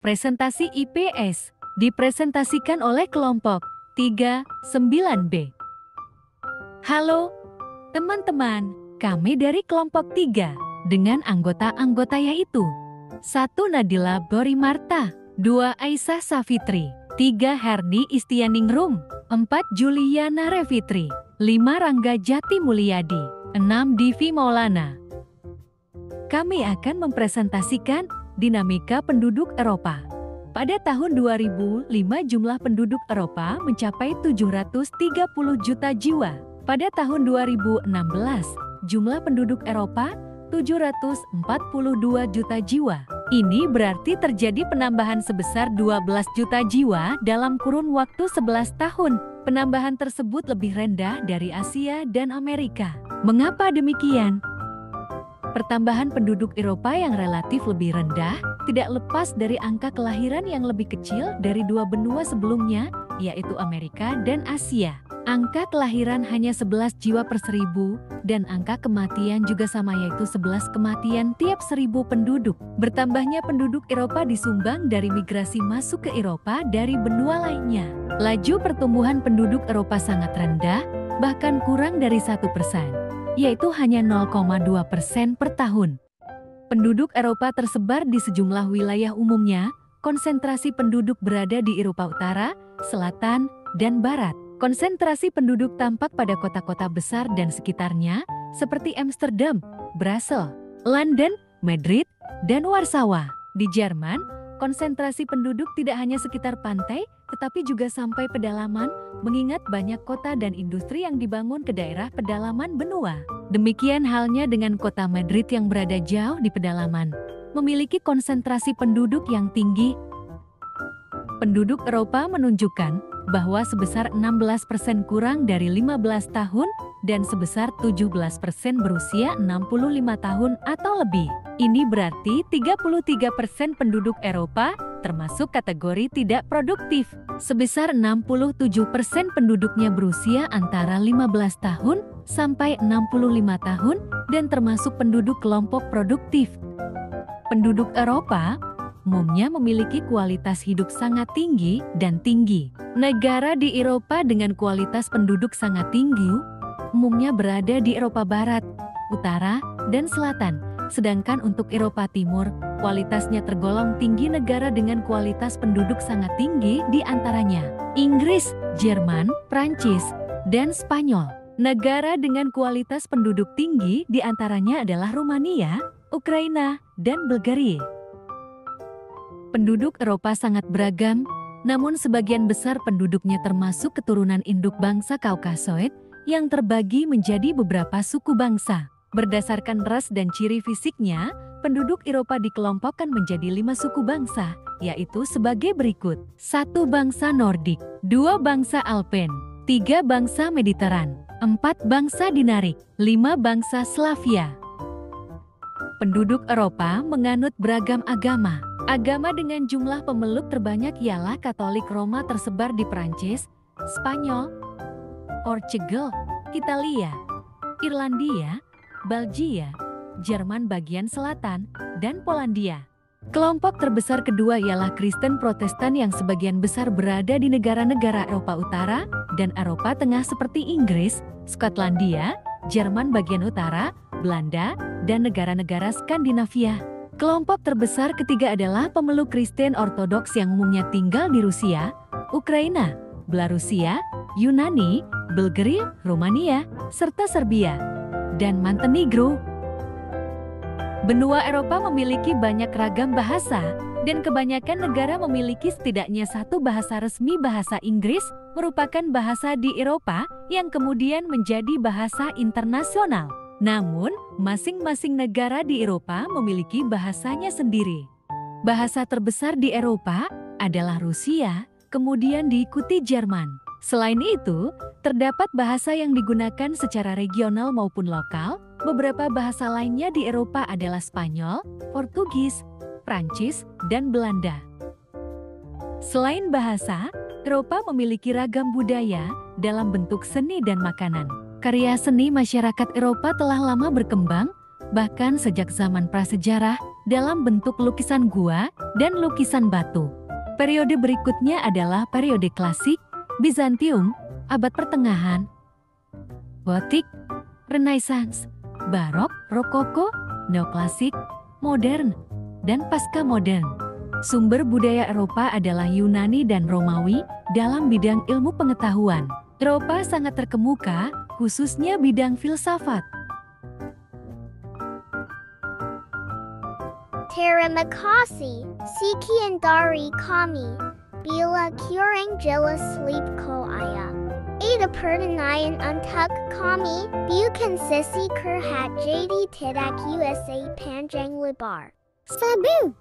Presentasi IPS dipresentasikan oleh kelompok 39B. Halo teman-teman, kami dari kelompok 3 dengan anggota-anggota yaitu 1. Nadila Borimarta, 2. Aisyah Safitri, 3. Herdi Istianingrum, 4. Juliana Revitri, 5. Rangga Jati Mulyadi, 6. Divi Maulana. Kami akan mempresentasikan dinamika penduduk Eropa. Pada tahun 2005 jumlah penduduk Eropa mencapai 730 juta jiwa. Pada tahun 2016 jumlah penduduk Eropa 742 juta jiwa. Ini berarti terjadi penambahan sebesar 12 juta jiwa dalam kurun waktu 11 tahun. Penambahan tersebut lebih rendah dari Asia dan Amerika. Mengapa demikian? Pertambahan penduduk Eropa yang relatif lebih rendah tidak lepas dari angka kelahiran yang lebih kecil dari dua benua sebelumnya, yaitu Amerika dan Asia. Angka kelahiran hanya 11 jiwa per 1000 dan angka kematian juga sama, yaitu 11 kematian tiap 1000 penduduk. Bertambahnya penduduk Eropa disumbang dari migrasi masuk ke Eropa dari benua lainnya. Laju pertumbuhan penduduk Eropa sangat rendah, bahkan kurang dari 1%. Yaitu hanya 0,2% per tahun. Penduduk Eropa tersebar di sejumlah wilayah, umumnya konsentrasi penduduk berada di Eropa Utara, Selatan, dan Barat. Konsentrasi penduduk tampak pada kota-kota besar dan sekitarnya seperti Amsterdam, Brussels, London, Madrid, dan Warsawa. Di Jerman, konsentrasi penduduk tidak hanya sekitar pantai, tetapi juga sampai pedalaman, mengingat banyak kota dan industri yang dibangun ke daerah pedalaman benua. Demikian halnya dengan kota Madrid yang berada jauh di pedalaman, memiliki konsentrasi penduduk yang tinggi. Penduduk Eropa menunjukkan bahwa sebesar 16% kurang dari 15 tahun dan sebesar 17% berusia 65 tahun atau lebih. Ini berarti 33% penduduk Eropa termasuk kategori tidak produktif. Sebesar 67% penduduknya berusia antara 15 tahun sampai 65 tahun dan termasuk penduduk kelompok produktif. Penduduk Eropa umumnya memiliki kualitas hidup sangat tinggi dan tinggi. Negara di Eropa dengan kualitas penduduk sangat tinggi umumnya berada di Eropa Barat, Utara, dan Selatan. Sedangkan untuk Eropa Timur, kualitasnya tergolong tinggi. Negara dengan kualitas penduduk sangat tinggi di antaranya Inggris, Jerman, Prancis, dan Spanyol. Negara dengan kualitas penduduk tinggi di antaranya adalah Rumania, Ukraina, dan Bulgaria. Penduduk Eropa sangat beragam, namun sebagian besar penduduknya termasuk keturunan induk bangsa Kaukasoid yang terbagi menjadi beberapa suku bangsa. Berdasarkan ras dan ciri fisiknya, penduduk Eropa dikelompokkan menjadi 5 suku bangsa, yaitu sebagai berikut. 1 bangsa Nordik, 2 bangsa Alpen, 3 bangsa Mediteran, 4 bangsa Dinarik, 5 bangsa Slavia. Penduduk Eropa menganut beragam agama. Agama dengan jumlah pemeluk terbanyak ialah Katolik Roma, tersebar di Prancis, Spanyol, Portugal, Italia, Irlandia, Belgia, Jerman bagian selatan, dan Polandia. Kelompok terbesar kedua ialah Kristen Protestan yang sebagian besar berada di negara-negara Eropa Utara dan Eropa Tengah seperti Inggris, Skotlandia, Jerman bagian utara, Belanda, dan negara-negara Skandinavia. Kelompok terbesar ketiga adalah pemeluk Kristen Ortodoks yang umumnya tinggal di Rusia, Ukraina, Belarusia, Yunani, Bulgaria, Romania, serta Serbia, dan Montenegro. Benua Eropa memiliki banyak ragam bahasa, dan kebanyakan negara memiliki setidaknya satu bahasa resmi. Bahasa Inggris merupakan bahasa di Eropa yang kemudian menjadi bahasa internasional. Namun, masing-masing negara di Eropa memiliki bahasanya sendiri. Bahasa terbesar di Eropa adalah Rusia, kemudian diikuti Jerman. Selain itu, terdapat bahasa yang digunakan secara regional maupun lokal. Beberapa bahasa lainnya di Eropa adalah Spanyol, Portugis, Prancis, dan Belanda. Selain bahasa, Eropa memiliki ragam budaya dalam bentuk seni dan makanan. Karya seni masyarakat Eropa telah lama berkembang, bahkan sejak zaman prasejarah, dalam bentuk lukisan gua dan lukisan batu. Periode berikutnya adalah periode klasik, Bizantium, abad pertengahan, Gotik, Renaissance, Barok, Rokoko, Neoklasik, Modern, dan Pasca-Modern. Sumber budaya Eropa adalah Yunani dan Romawi dalam bidang ilmu pengetahuan. Eropa sangat terkemuka, khususnya bidang filsafat. Terima kasih, sekian dari kami. Bila kurang jelas sleep ko ayah. Ada pertanyaan untuk kami, bukan sesi curhat jadi tidak USA panjang lebar. Sabu!